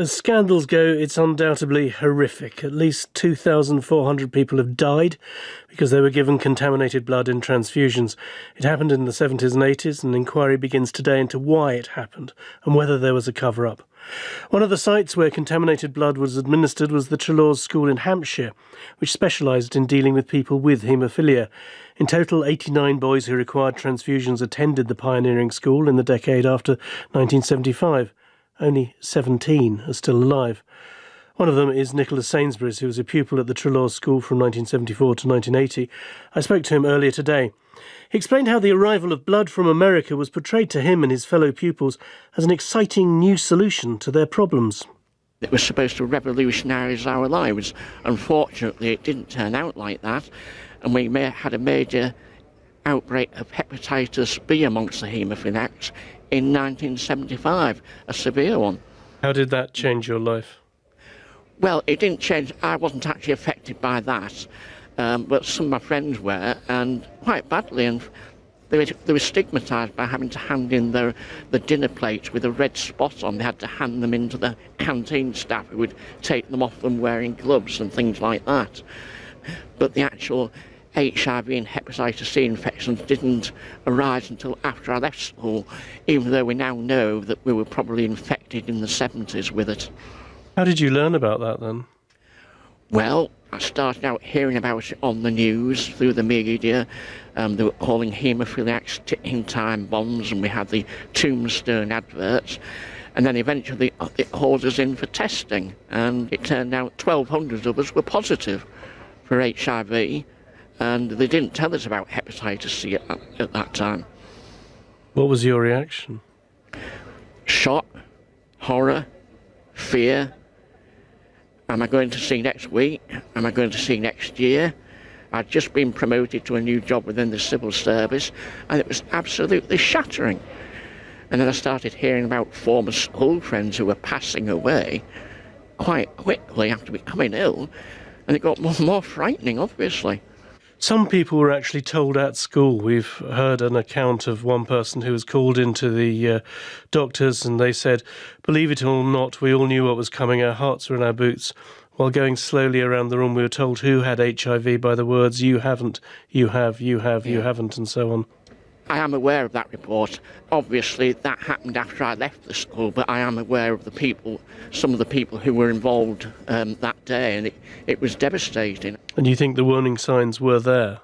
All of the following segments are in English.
As scandals go, it's undoubtedly horrific. At least 2,400 people have died because they were given contaminated blood in transfusions. It happened in the 70s and 80s. An inquiry begins today into why it happened and whether there was a cover-up. One of the sites where contaminated blood was administered was the Trelaws School in Hampshire, which specialised in dealing with people with haemophilia. In total, 89 boys who required transfusions attended the pioneering school in the decade after 1975. Only 17 are still alive. One of them is Nicholas Sainsbury's, who was a pupil at the Trelaws School from 1974 to 1980. I spoke to him earlier today. He explained how the arrival of blood from America was portrayed to him and his fellow pupils as an exciting new solution to their problems. It was supposed to revolutionise our lives. Unfortunately, it didn't turn out like that, and we had a major outbreak of hepatitis B amongst the haemophiliacs in 1975, a severe one. How did that change your life? Well, it didn't change. I wasn't actually affected by that, but some of my friends were, and quite badly, and they were stigmatised by having to hand in the dinner plates with a red spot on. They had to hand them in to the canteen staff who would take them off them wearing gloves and things like that. But the actual HIV and Hepatitis C infections didn't arise until after I left school, even though we now know that we were probably infected in the 70s with it. How did you learn about that then? Well, I started out hearing about it on the news, through the media. They were calling haemophiliacs ticking time bombs, and we had the tombstone adverts. And then eventually it hauled us in for testing, and it turned out 1,200 of us were positive for HIV. And they didn't tell us about hepatitis C at that time. What was your reaction? Shock, horror, fear. Am I going to see next week? Am I going to see next year? I'd just been promoted to a new job within the civil service, and it was absolutely shattering. And then I started hearing about former school friends who were passing away quite quickly after becoming ill, and it got more and more frightening, obviously. Some people were actually told at school. We've heard an account of one person who was called into the doctors, and they said, "Believe it or not, we all knew what was coming. Our hearts were in our boots." While going slowly around the room, we were told who had HIV by the words, "You haven't, you have, you have, you haven't," and so on. I am aware of that report. Obviously, that happened after I left the school, but I am aware of some of the people who were involved that day, and it was devastating. And you think the warning signs were there?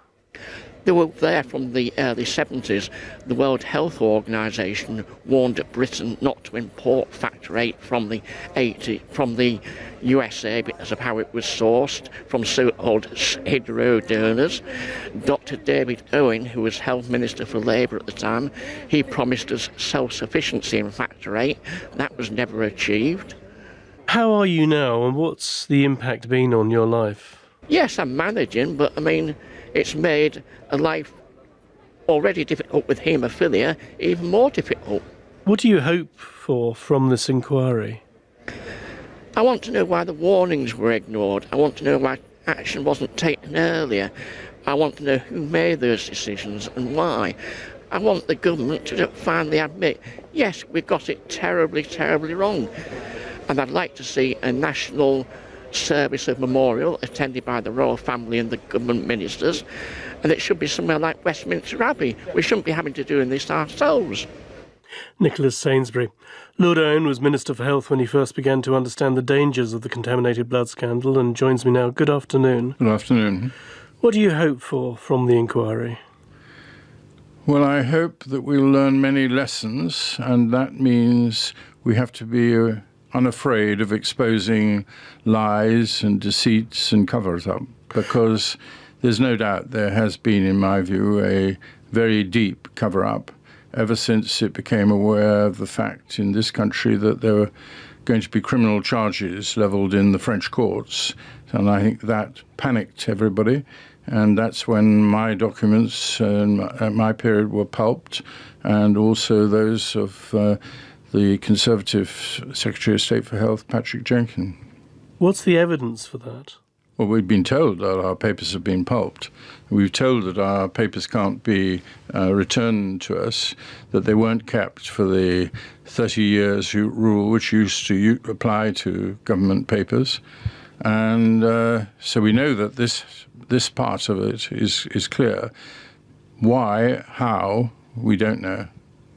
They were there from the early 70s. The World Health Organization warned Britain not to import Factor VIII from the USA because of how it was sourced from so-called hetero donors. Dr. David Owen, who was Health Minister for Labour at the time, he promised us self-sufficiency in Factor VIII. That was never achieved. How are you now, and what's the impact been on your life? Yes, I'm managing, but I mean, it's made a life already difficult with haemophilia even more difficult. What do you hope for from this inquiry? I want to know why the warnings were ignored. I want to know why action wasn't taken earlier. I want to know who made those decisions and why. I want the government to finally admit, yes, we got it terribly, terribly wrong. And I'd like to see a national service of memorial attended by the royal family and the government ministers, and it should be somewhere like Westminster Abbey. We shouldn't be having to do this ourselves. Nicholas Sainsbury. Lord Owen was Minister for Health when he first began to understand the dangers of the contaminated blood scandal and joins me now. Good afternoon. Good afternoon. What do you hope for from the inquiry? Well, I hope that we'll learn many lessons, and that means we have to be unafraid of exposing lies and deceits and covers-up, because there's no doubt there has been, in my view, a very deep cover-up ever since it became aware of the fact in this country that there were going to be criminal charges levelled in the French courts. And I think that panicked everybody, and that's when my documents at my period were pulped, and also those of the Conservative Secretary of State for Health, Patrick Jenkins. What's the evidence for that? Well, we've been told that our papers have been pulped. We've told that our papers can't be returned to us, that they weren't kept for the 30 years rule which used to apply to government papers. And so we know that this part of it is clear. Why, how, we don't know.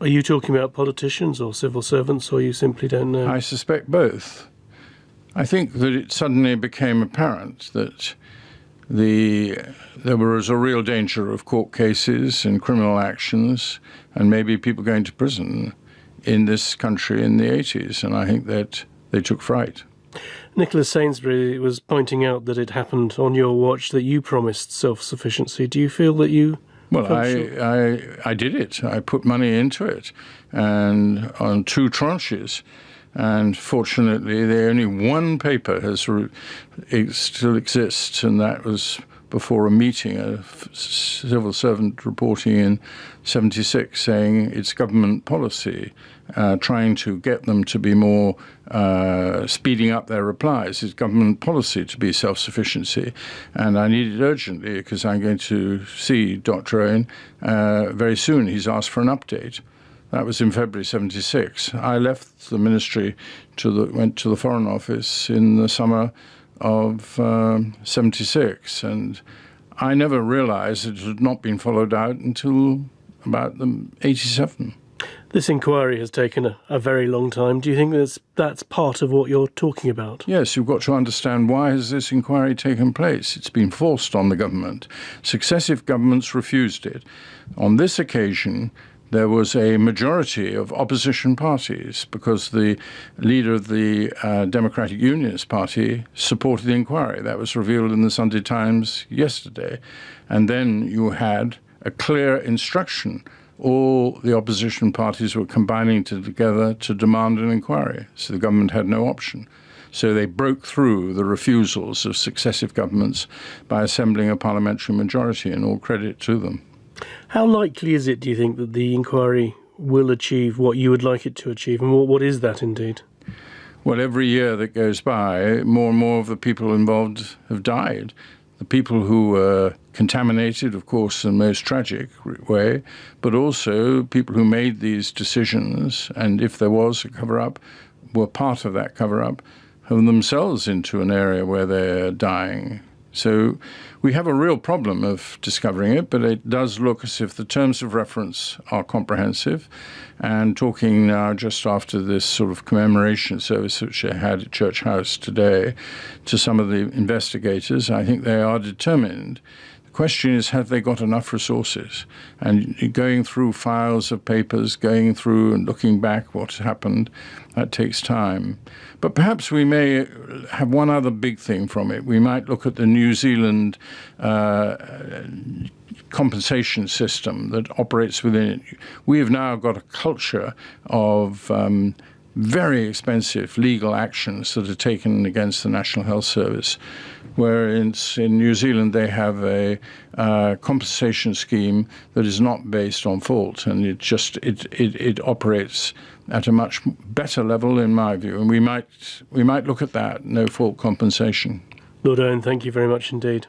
Are you talking about politicians or civil servants, or you simply don't know? I suspect both. I think that it suddenly became apparent that there was a real danger of court cases and criminal actions and maybe people going to prison in this country in the 80s, and I think that they took fright. Nicholas Sainsbury was pointing out that it happened on your watch, that you promised self-sufficiency. Do you feel that you... Well, I did it. I put money into it, and on 2 tranches. And fortunately, only one paper still exists, and that was before a meeting, a civil servant reporting in 76 saying it's government policy, trying to get them to be more speeding up their replies. It's government policy to be self-sufficiency. And I need it urgently because I'm going to see Dr. Owen very soon. He's asked for an update. That was in February 76. I left the ministry, went to the Foreign Office in the summer of 76, and I never realized it had not been followed out until about 87. This inquiry has taken a very long time. Do you think that's part of what you're talking about? Yes, you've got to understand, why has this inquiry taken place? It's been forced on the government. Successive governments refused it. On this occasion, there was a majority of opposition parties because the leader of the Democratic Unionist Party supported the inquiry. That was revealed in the Sunday Times yesterday. And then you had a clear instruction. All the opposition parties were combining together to demand an inquiry. So the government had no option. So they broke through the refusals of successive governments by assembling a parliamentary majority, and all credit to them. How likely is it, do you think, that the inquiry will achieve what you would like it to achieve, and what is that indeed? Well, every year that goes by, more and more of the people involved have died. The people who were contaminated, of course, in the most tragic way, but also people who made these decisions, and if there was a cover-up, were part of that cover-up, have themselves into an area where they're dying. So we have a real problem of discovering it, but it does look as if the terms of reference are comprehensive. And talking now, just after this sort of commemoration service which I had at Church House today, to some of the investigators, I think they are determined. The question is, have they got enough resources? And going through files of papers, going through and looking back what happened, that takes time. But perhaps we may have one other big thing from it. We might look at the New Zealand compensation system that operates within it. We have now got a culture of very expensive legal actions that are taken against the National Health Service, where in New Zealand they have a compensation scheme that is not based on fault, and it operates at a much better level, in my view. And we might look at that, no fault compensation. Lord Owen, thank you very much indeed.